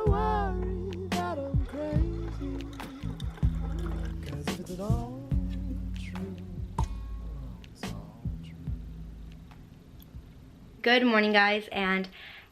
worry that I'm crazy, 'cause if it's all true, it's all true. Good morning, guys, and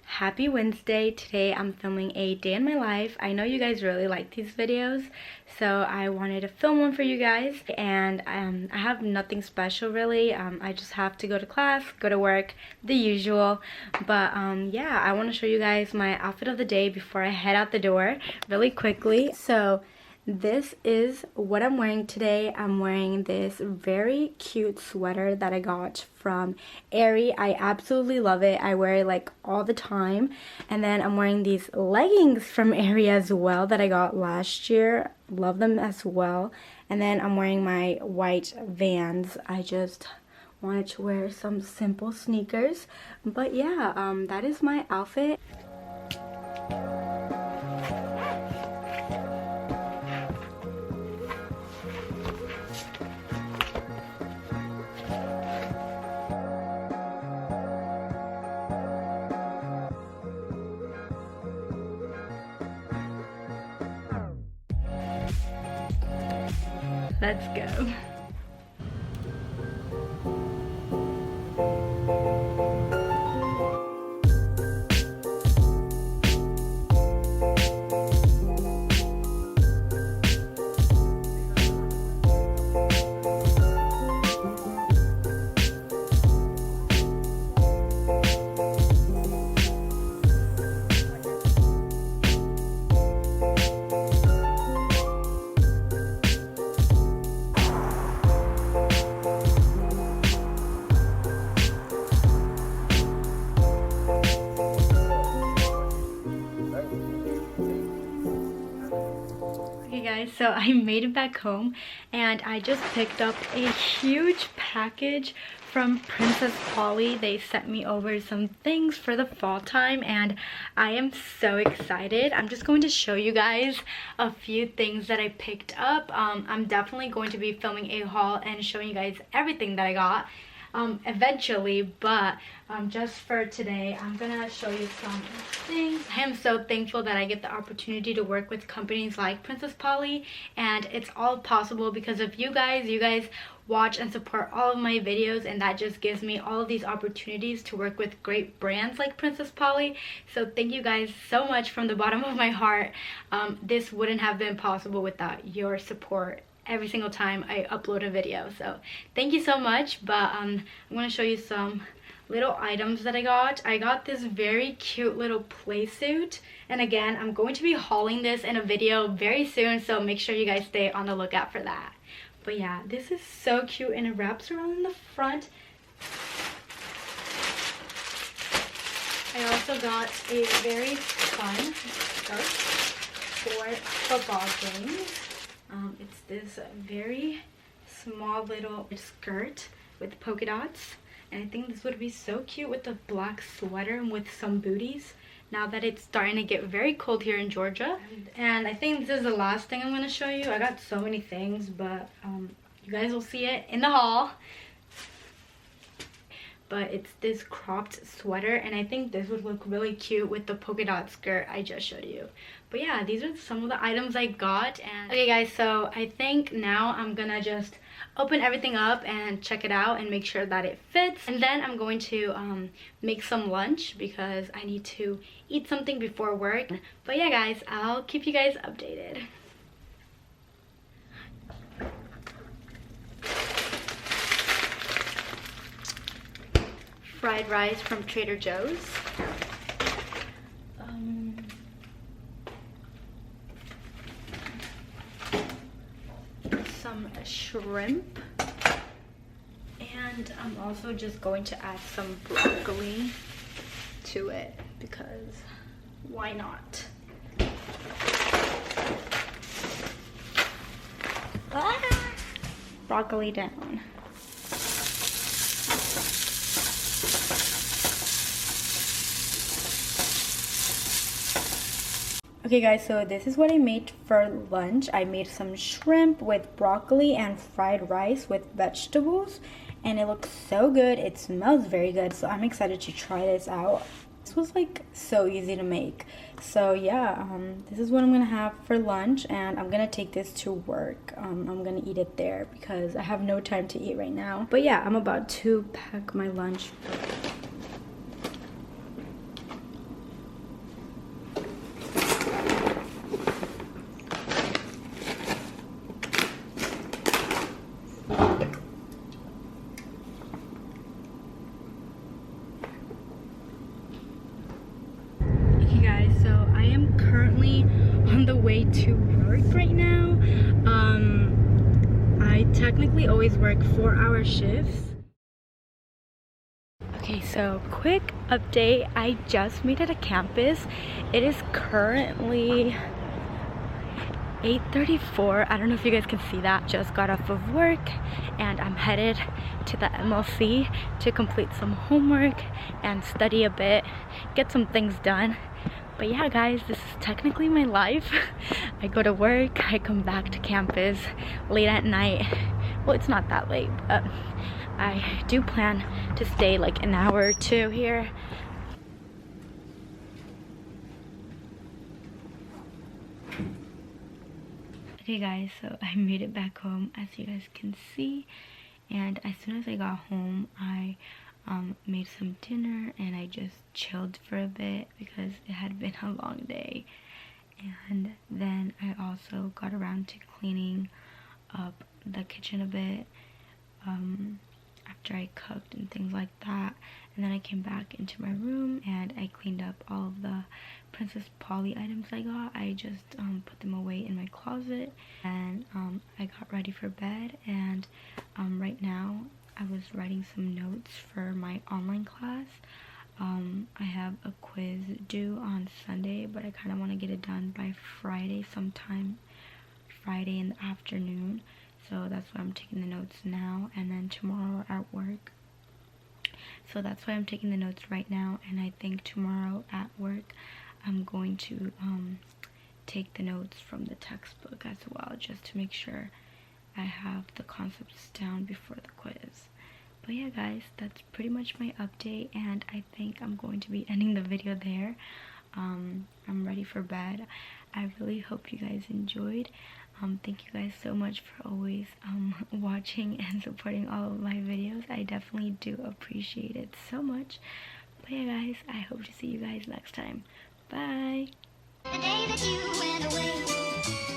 happy Wednesday. Today I'm filming a day in my life. I know you guys really like these videos, so I wanted to film one for you guys. And I have nothing special really. I just have to go to class, go to work, the usual. But yeah, I want to show you guys my outfit of the day before I head out the door really quickly. So this is what I'm wearing today. I'm wearing this very cute sweater that I got from Aerie. I absolutely love it. I wear it like all the time. And then I'm wearing these leggings from Aerie as well that I got last year. Love them as well. And then I'm wearing my white Vans. I just wanted to wear some simple sneakers. But yeah, that is my outfit. Let's go. So I made it back home and I just picked up a huge package from Princess Polly. They sent me over some things for the fall time and I am so excited. I'm just going to show you guys a few things that I picked up. I'm definitely going to be filming a haul and showing you guys everything that I got eventually, but just for today I'm gonna show you some things. I am so thankful that I get the opportunity to work with companies like Princess Polly, and it's all possible because of you guys. You guys watch and support all of my videos, and that just gives me all of these opportunities to work with great brands like Princess Polly. So thank you guys so much from the bottom of my heart. This wouldn't have been possible without your support every single time I upload a video, so thank you so much. But I'm going to show you some little items that I got. I got this very cute little play suit, and again I'm going to be hauling this in a video very soon, so make sure you guys stay on the lookout for that. But yeah, this is so cute and it wraps around in the front. I also got a very fun skirt for football games. It's this very small little skirt with polka dots, and I think this would be so cute with a black sweater and with some booties now that it's starting to get very cold here in Georgia. And I think this is the last thing I'm going to show you. I got so many things, but you guys will see it in the haul. But it's this cropped sweater, and I think this would look really cute with the polka dot skirt I just showed you. But yeah, these are some of the items I got. And okay guys, so I think now I'm gonna just open everything up and check it out and make sure that it fits, and then I'm going to make some lunch because I need to eat something before work. But yeah guys, I'll keep you guys updated. Fried rice from Trader Joe's. Some shrimp. And I'm also just going to add some broccoli to it because why not? Ah! Broccoli down. Okay guys, so this is what I made for lunch. I made some shrimp with broccoli and fried rice with vegetables, and it looks so good. It smells very good, so I'm excited to try this out. this was like so easy to make. So yeah, this is what I'm gonna have for lunch, and I'm gonna take this to work. I'm gonna eat it there because I have no time to eat right now. But yeah, I'm about to pack my lunch. On the way to work right now. I technically always work 4-hour shifts. Okay, so quick update. I just made it to campus. It is currently 8:34. I don't know if you guys can see that. Just got off of work and I'm headed to the MLC to complete some homework and study a bit, get some things done. But yeah, guys, this is technically my life. I go to work, I come back to campus late at night. Well, it's not that late, but I do plan to stay like an hour or two here. Okay guys, so I made it back home, as you guys can see, and as soon as I got home, I made some dinner and I just chilled for a bit because it had been a long day. And then I also got around to cleaning up the kitchen a bit after I cooked and things like that. And then I came back into my room and I cleaned up all of the Princess Polly items I got. I just put them away in my closet, and I got ready for bed. And right now I was writing some notes for my online class. I have a quiz due on Sunday, but I kind of want to get it done by Friday, sometime Friday in the afternoon. So that's why I'm taking the notes now, and then tomorrow at work. So that's why I'm taking the notes right now, and I think tomorrow at work I'm going to take the notes from the textbook as well, just to make sure I have the concepts down before the quiz. But yeah guys, that's pretty much my update, and I think I'm going to be ending the video there. I'm ready for bed. I really hope you guys enjoyed. Thank you guys so much for always watching and supporting all of my videos. I definitely do appreciate it so much. But yeah guys, I hope to see you guys next time. Bye! The day that you went away.